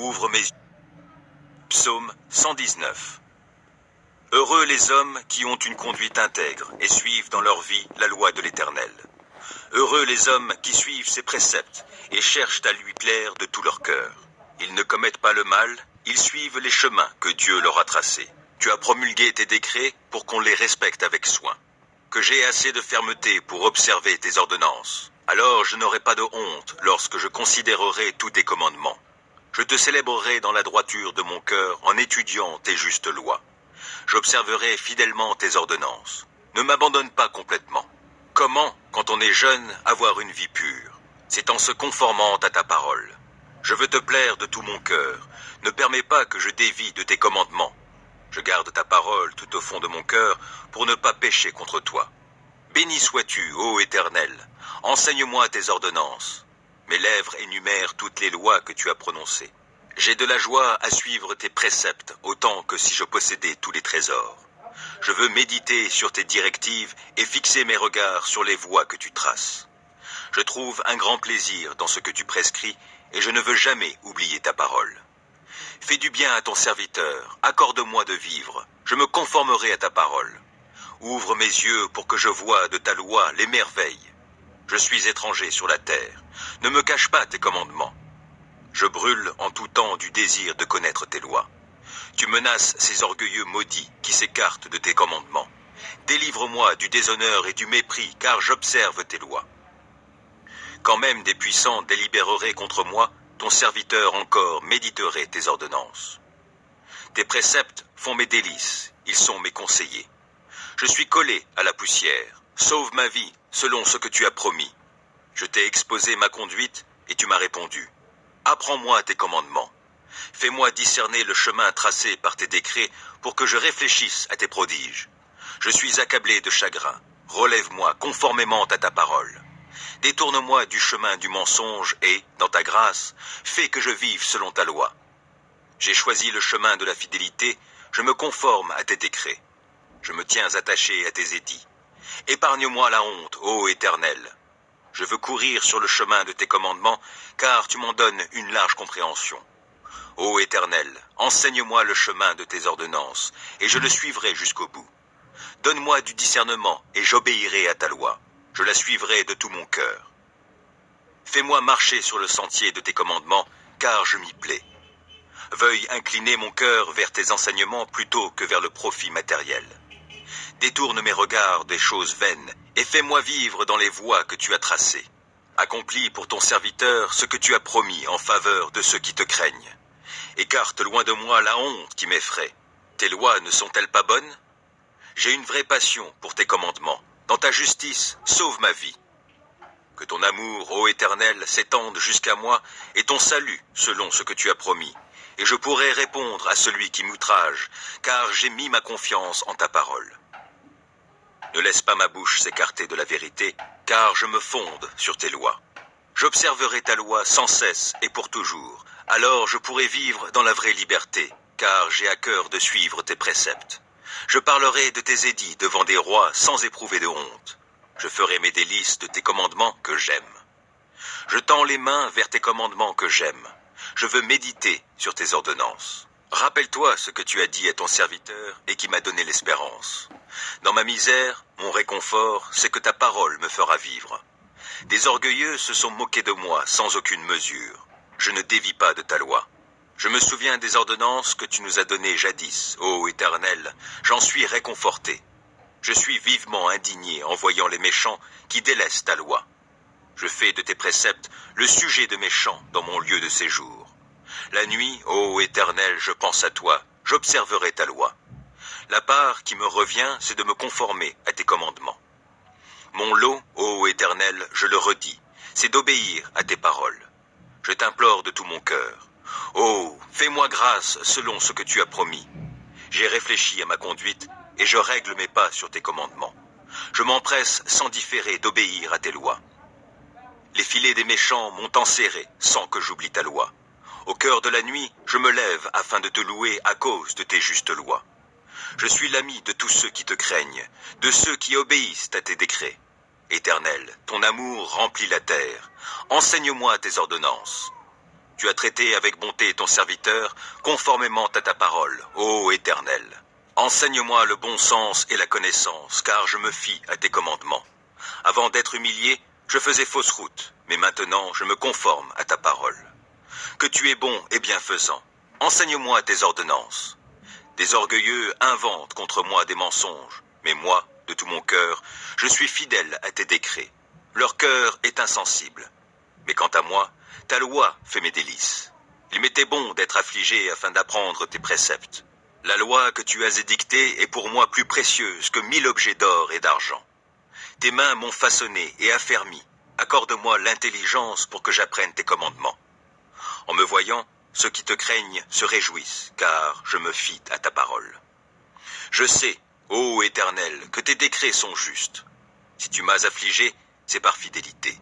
ouvre mes yeux. Psaume 119. Heureux les hommes qui ont une conduite intègre et suivent dans leur vie la loi de l'Éternel. Heureux les hommes qui suivent ses préceptes et cherchent à lui plaire de tout leur cœur. Ils ne commettent pas le mal, ils suivent les chemins que Dieu leur a tracés. Tu as promulgué tes décrets pour qu'on les respecte avec soin. Que j'ai assez de fermeté pour observer tes ordonnances. Alors je n'aurai pas de honte lorsque je considérerai tous tes commandements. Je te célébrerai dans la droiture de mon cœur en étudiant tes justes lois. J'observerai fidèlement tes ordonnances. Ne m'abandonne pas complètement. Comment, quand on est jeune, avoir une vie pure? C'est en se conformant à ta parole. Je veux te plaire de tout mon cœur. Ne permets pas que je dévie de tes commandements. Je garde ta parole tout au fond de mon cœur pour ne pas pécher contre toi. Béni sois-tu, ô Éternel. Enseigne-moi tes ordonnances. Mes lèvres énumèrent toutes les lois que tu as prononcées. J'ai de la joie à suivre tes préceptes autant que si je possédais tous les trésors. Je veux méditer sur tes directives et fixer mes regards sur les voies que tu traces. Je trouve un grand plaisir dans ce que tu prescris et je ne veux jamais oublier ta parole. Fais du bien à ton serviteur, accorde-moi de vivre, je me conformerai à ta parole. Ouvre mes yeux pour que je voie de ta loi les merveilles. Je suis étranger sur la terre, ne me cache pas tes commandements. Je brûle en tout temps du désir de connaître tes lois. Tu menaces ces orgueilleux maudits qui s'écartent de tes commandements. Délivre-moi du déshonneur et du mépris, car j'observe tes lois. Quand même des puissants délibéreraient contre moi, ton serviteur encore méditerait tes ordonnances. Tes préceptes font mes délices, ils sont mes conseillers. Je suis collé à la poussière, sauve ma vie selon ce que tu as promis. Je t'ai exposé ma conduite et tu m'as répondu. Apprends-moi tes commandements. Fais-moi discerner le chemin tracé par tes décrets pour que je réfléchisse à tes prodiges. Je suis accablé de chagrin. Relève-moi conformément à ta parole. Détourne-moi du chemin du mensonge et, dans ta grâce, fais que je vive selon ta loi. J'ai choisi le chemin de la fidélité, je me conforme à tes décrets. Je me tiens attaché à tes édits. Épargne-moi la honte, ô Éternel. Je veux courir sur le chemin de tes commandements, car tu m'en donnes une large compréhension. Ô Éternel, enseigne-moi le chemin de tes ordonnances, et je le suivrai jusqu'au bout. Donne-moi du discernement, et j'obéirai à ta loi. Je la suivrai de tout mon cœur. Fais-moi marcher sur le sentier de tes commandements, car je m'y plais. Veuille incliner mon cœur vers tes enseignements plutôt que vers le profit matériel. Détourne mes regards des choses vaines, et fais-moi vivre dans les voies que tu as tracées. Accomplis pour ton serviteur ce que tu as promis en faveur de ceux qui te craignent. Écarte loin de moi la honte qui m'effraie. Tes lois ne sont-elles pas bonnes? J'ai une vraie passion pour tes commandements. Dans ta justice, sauve ma vie. Que ton amour, ô Éternel, s'étende jusqu'à moi, et ton salut, selon ce que tu as promis. Et je pourrai répondre à celui qui m'outrage, car j'ai mis ma confiance en ta parole. Ne laisse pas ma bouche s'écarter de la vérité, car je me fonde sur tes lois. J'observerai ta loi sans cesse et pour toujours. Alors je pourrai vivre dans la vraie liberté, car j'ai à cœur de suivre tes préceptes. Je parlerai de tes édits devant des rois sans éprouver de honte. Je ferai mes délices de tes commandements que j'aime. Je tends les mains vers tes commandements que j'aime. Je veux méditer sur tes ordonnances. Rappelle-toi ce que tu as dit à ton serviteur et qui m'a donné l'espérance. Dans ma misère, mon réconfort, c'est que ta parole me fera vivre. Des orgueilleux se sont moqués de moi sans aucune mesure. Je ne dévie pas de ta loi. Je me souviens des ordonnances que tu nous as données jadis, ô Éternel, j'en suis réconforté. Je suis vivement indigné en voyant les méchants qui délaissent ta loi. Je fais de tes préceptes le sujet de mes chants dans mon lieu de séjour. La nuit, ô Éternel, je pense à toi, j'observerai ta loi. La part qui me revient, c'est de me conformer à tes commandements. Mon lot, ô Éternel, je le redis, c'est d'obéir à tes paroles. Je t'implore de tout mon cœur. Oh, fais-moi grâce selon ce que tu as promis. J'ai réfléchi à ma conduite et je règle mes pas sur tes commandements. Je m'empresse sans différer d'obéir à tes lois. Les filets des méchants m'ont enserré sans que j'oublie ta loi. Au cœur de la nuit, je me lève afin de te louer à cause de tes justes lois. Je suis l'ami de tous ceux qui te craignent, de ceux qui obéissent à tes décrets. Éternel, ton amour remplit la terre. Enseigne-moi tes ordonnances. Tu as traité avec bonté ton serviteur, conformément à ta parole, ô Éternel. Enseigne-moi le bon sens et la connaissance, car je me fie à tes commandements. Avant d'être humilié, je faisais fausse route, mais maintenant je me conforme à ta parole. Que tu es bon et bienfaisant. Enseigne-moi tes ordonnances. Des orgueilleux inventent contre moi des mensonges, mais moi, de tout mon cœur, je suis fidèle à tes décrets. Leur cœur est insensible. Mais quant à moi, ta loi fait mes délices. Il m'était bon d'être affligé afin d'apprendre tes préceptes. La loi que tu as édictée est pour moi plus précieuse que 1000 objets d'or et d'argent. Tes mains m'ont façonné et affermi. Accorde-moi l'intelligence pour que j'apprenne tes commandements. En me voyant, ceux qui te craignent se réjouissent, car je me fie à ta parole. Je sais, ô Éternel, que tes décrets sont justes. Si tu m'as affligé, c'est par fidélité.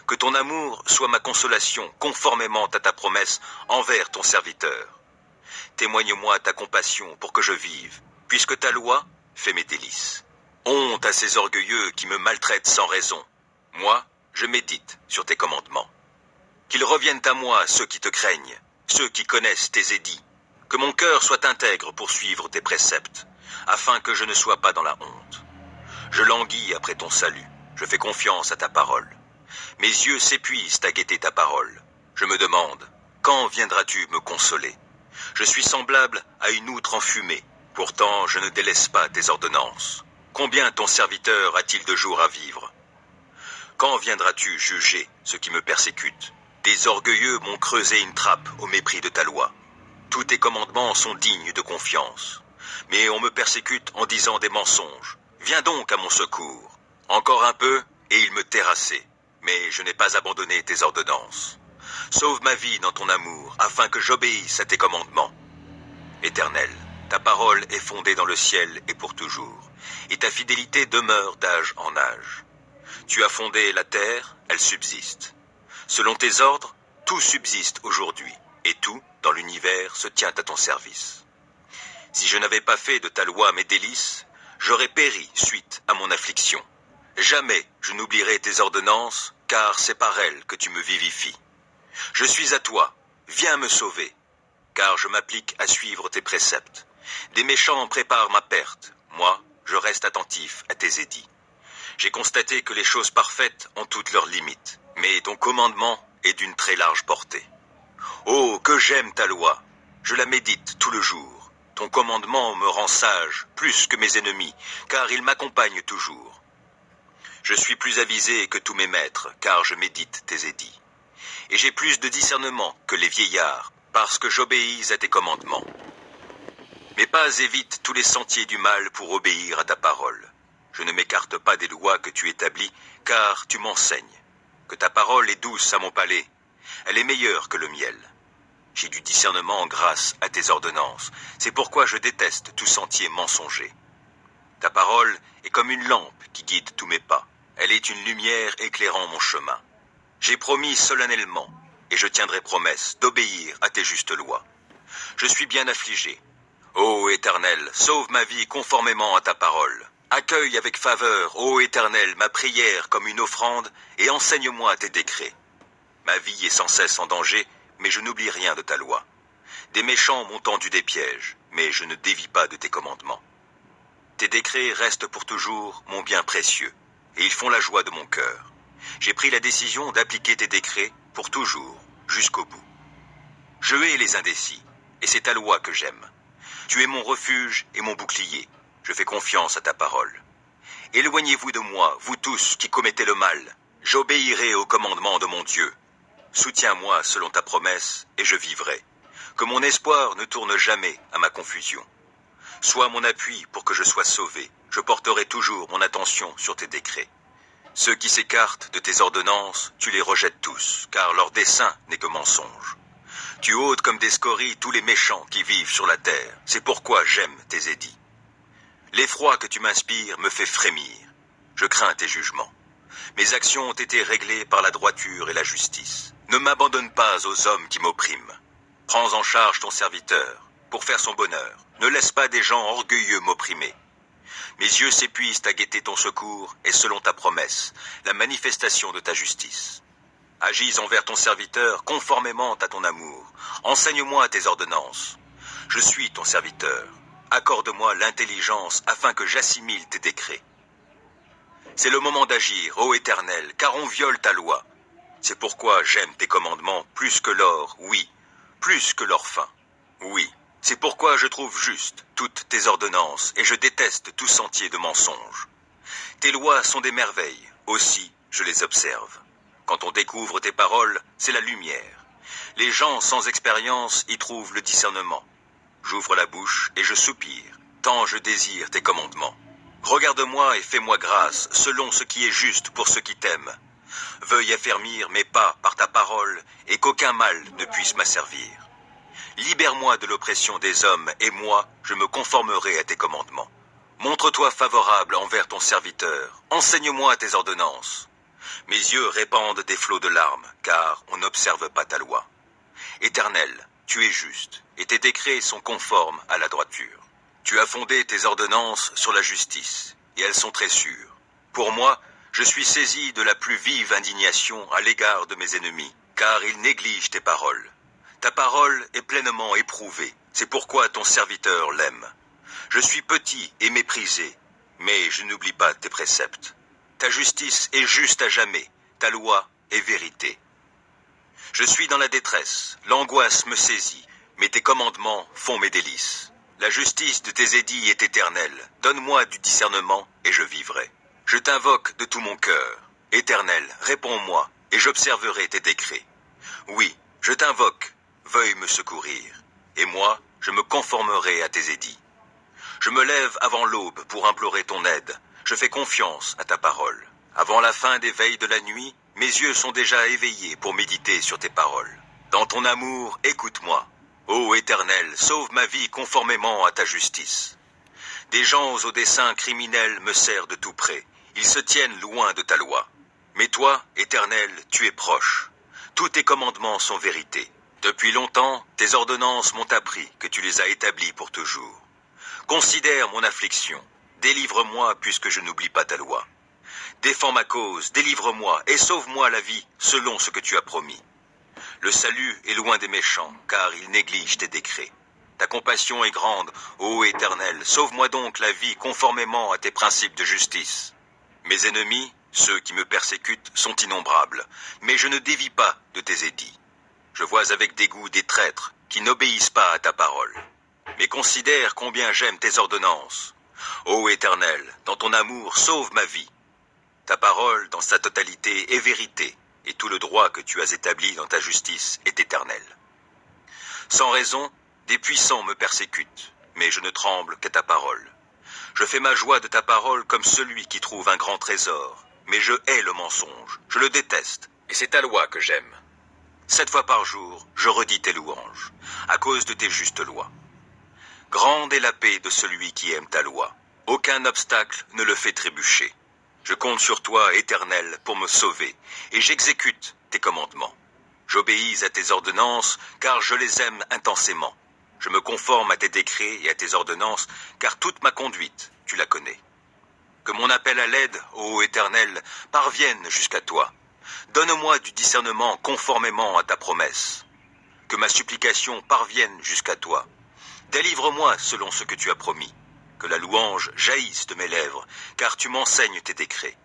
Que ton amour soit ma consolation, conformément à ta promesse envers ton serviteur. Témoigne-moi ta compassion pour que je vive, puisque ta loi fait mes délices. Honte à ces orgueilleux qui me maltraitent sans raison. Moi, je médite sur tes commandements. Qu'ils reviennent à moi ceux qui te craignent, ceux qui connaissent tes édits. Que mon cœur soit intègre pour suivre tes préceptes, afin que je ne sois pas dans la honte. Je languis après ton salut, je fais confiance à ta parole. Mes yeux s'épuisent à guetter ta parole. Je me demande, quand viendras-tu me consoler? Je suis semblable à une outre enfumée, pourtant je ne délaisse pas tes ordonnances. Combien ton serviteur a-t-il de jours à vivre? Quand viendras-tu juger ceux qui me persécutent? Des orgueilleux m'ont creusé une trappe au mépris de ta loi. Tous tes commandements sont dignes de confiance. Mais on me persécute en disant des mensonges. Viens donc à mon secours. Encore un peu, et ils me terrassaient. Mais je n'ai pas abandonné tes ordonnances. Sauve ma vie dans ton amour, afin que j'obéisse à tes commandements. Éternel, ta parole est fondée dans le ciel et pour toujours, et ta fidélité demeure d'âge en âge. Tu as fondé la terre, elle subsiste. Selon tes ordres, tout subsiste aujourd'hui, et tout, dans l'univers, se tient à ton service. Si je n'avais pas fait de ta loi mes délices, j'aurais péri suite à mon affliction. Jamais je n'oublierai tes ordonnances, car c'est par elles que tu me vivifies. Je suis à toi, viens me sauver, car je m'applique à suivre tes préceptes. Des méchants préparent ma perte, moi, je reste attentif à tes édits. J'ai constaté que les choses parfaites ont toutes leurs limites, mais ton commandement est d'une très large portée. Oh, que j'aime ta loi, je la médite tout le jour. Ton commandement me rend sage, plus que mes ennemis, car il m'accompagne toujours. Je suis plus avisé que tous mes maîtres, car je médite tes édits. Et j'ai plus de discernement que les vieillards, parce que j'obéis à tes commandements. Mes pas évitent tous les sentiers du mal pour obéir à ta parole. Je ne m'écarte pas des lois que tu établis, car tu m'enseignes. Que ta parole est douce à mon palais, elle est meilleure que le miel. J'ai du discernement grâce à tes ordonnances, c'est pourquoi je déteste tout sentier mensonger. Ta parole est comme une lampe qui guide tous mes pas, elle est une lumière éclairant mon chemin. J'ai promis solennellement, et je tiendrai promesse, d'obéir à tes justes lois. Je suis bien affligé. Ô Éternel, sauve ma vie conformément à ta parole. Accueille avec faveur, ô Éternel, ma prière comme une offrande, et enseigne-moi tes décrets. Ma vie est sans cesse en danger, mais je n'oublie rien de ta loi. Des méchants m'ont tendu des pièges, mais je ne dévie pas de tes commandements. Tes décrets restent pour toujours mon bien précieux, et ils font la joie de mon cœur. J'ai pris la décision d'appliquer tes décrets pour toujours, jusqu'au bout. Je hais les indécis, et c'est ta loi que j'aime. Tu es mon refuge et mon bouclier. Je fais confiance à ta parole. Éloignez-vous de moi, vous tous qui commettez le mal. J'obéirai au commandement de mon Dieu. Soutiens-moi selon ta promesse, et je vivrai. Que mon espoir ne tourne jamais à ma confusion. Sois mon appui pour que je sois sauvé. Je porterai toujours mon attention sur tes décrets. Ceux qui s'écartent de tes ordonnances, tu les rejettes tous, car leur dessein n'est que mensonge. Tu ôtes comme des scories tous les méchants qui vivent sur la terre. C'est pourquoi j'aime tes édits. L'effroi que tu m'inspires me fait frémir. Je crains tes jugements. Mes actions ont été réglées par la droiture et la justice. Ne m'abandonne pas aux hommes qui m'oppriment. Prends en charge ton serviteur, pour faire son bonheur. Ne laisse pas des gens orgueilleux m'opprimer. Mes yeux s'épuisent à guetter ton secours et selon ta promesse, la manifestation de ta justice. Agis envers ton serviteur conformément à ton amour. Enseigne-moi tes ordonnances. Je suis ton serviteur. Accorde-moi l'intelligence afin que j'assimile tes décrets. C'est le moment d'agir, ô Éternel, car on viole ta loi. C'est pourquoi j'aime tes commandements plus que l'or, oui, plus que l'or fin. Oui, c'est pourquoi je trouve juste toutes tes ordonnances et je déteste tout sentier de mensonge. Tes lois sont des merveilles, aussi je les observe. Quand on découvre tes paroles, c'est la lumière. Les gens sans expérience y trouvent le discernement. J'ouvre la bouche et je soupire, tant je désire tes commandements. Regarde-moi et fais-moi grâce, selon ce qui est juste pour ceux qui t'aiment. Veuille affermir mes pas par ta parole, et qu'aucun mal ne puisse m'asservir. Libère-moi de l'oppression des hommes, et moi, je me conformerai à tes commandements. Montre-toi favorable envers ton serviteur, enseigne-moi tes ordonnances. Mes yeux répandent des flots de larmes, car on n'observe pas ta loi. Éternel, tu es juste, et tes décrets sont conformes à la droiture. Tu as fondé tes ordonnances sur la justice, et elles sont très sûres. Pour moi, je suis saisi de la plus vive indignation à l'égard de mes ennemis, car ils négligent tes paroles. Ta parole est pleinement éprouvée, c'est pourquoi ton serviteur l'aime. Je suis petit et méprisé, mais je n'oublie pas tes préceptes. Ta justice est juste à jamais, ta loi est vérité. Je suis dans la détresse, l'angoisse me saisit, mais tes commandements font mes délices. La justice de tes édits est éternelle, donne-moi du discernement et je vivrai. Je t'invoque de tout mon cœur. Éternel, réponds-moi, et j'observerai tes décrets. Oui, je t'invoque, veuille me secourir, et moi, je me conformerai à tes édits. Je me lève avant l'aube pour implorer ton aide, je fais confiance à ta parole. Avant la fin des veilles de la nuit, mes yeux sont déjà éveillés pour méditer sur tes paroles. Dans ton amour, écoute-moi. Ô Éternel, sauve ma vie conformément à ta justice. Des gens aux desseins criminels me serrent de tout près. Ils se tiennent loin de ta loi. Mais toi, Éternel, tu es proche. Tous tes commandements sont vérité. Depuis longtemps, tes ordonnances m'ont appris que tu les as établies pour toujours. Considère mon affliction. Délivre-moi puisque je n'oublie pas ta loi. Défends ma cause, délivre-moi et sauve-moi la vie selon ce que tu as promis. Le salut est loin des méchants, car ils négligent tes décrets. Ta compassion est grande, ô Éternel, sauve-moi donc la vie conformément à tes principes de justice. Mes ennemis, ceux qui me persécutent, sont innombrables, mais je ne dévie pas de tes édits. Je vois avec dégoût des traîtres qui n'obéissent pas à ta parole. Mais considère combien j'aime tes ordonnances. Ô Éternel, dans ton amour, sauve ma vie. Ta parole, dans sa totalité, est vérité, et tout le droit que tu as établi dans ta justice est éternel. Sans raison, des puissants me persécutent, mais je ne tremble qu'à ta parole. Je fais ma joie de ta parole comme celui qui trouve un grand trésor, mais je hais le mensonge, je le déteste, et c'est ta loi que j'aime. 7 fois par jour, je redis tes louanges, à cause de tes justes lois. Grande est la paix de celui qui aime ta loi. Aucun obstacle ne le fait trébucher. Je compte sur toi, Éternel, pour me sauver, et j'exécute tes commandements. J'obéis à tes ordonnances, car je les aime intensément. Je me conforme à tes décrets et à tes ordonnances, car toute ma conduite, tu la connais. Que mon appel à l'aide, ô Éternel, parvienne jusqu'à toi. Donne-moi du discernement conformément à ta promesse. Que ma supplication parvienne jusqu'à toi. Délivre-moi selon ce que tu as promis. Que la louange jaillisse de mes lèvres, car tu m'enseignes tes décrets.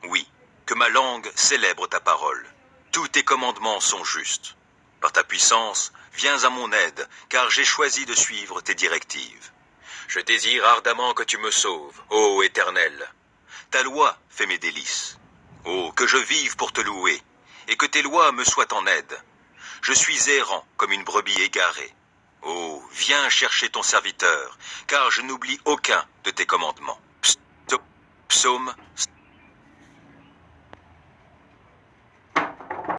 Oui, que ma langue célèbre ta parole. Tous tes commandements sont justes. Par ta puissance, viens à mon aide, car j'ai choisi de suivre tes directives. Je désire ardemment que tu me sauves, ô Éternel. Ta loi fait mes délices. Oh, que je vive pour te louer, et que tes lois me soient en aide. Je suis errant comme une brebis égarée. Oh, viens chercher ton serviteur, car je n'oublie aucun de tes commandements. Psaume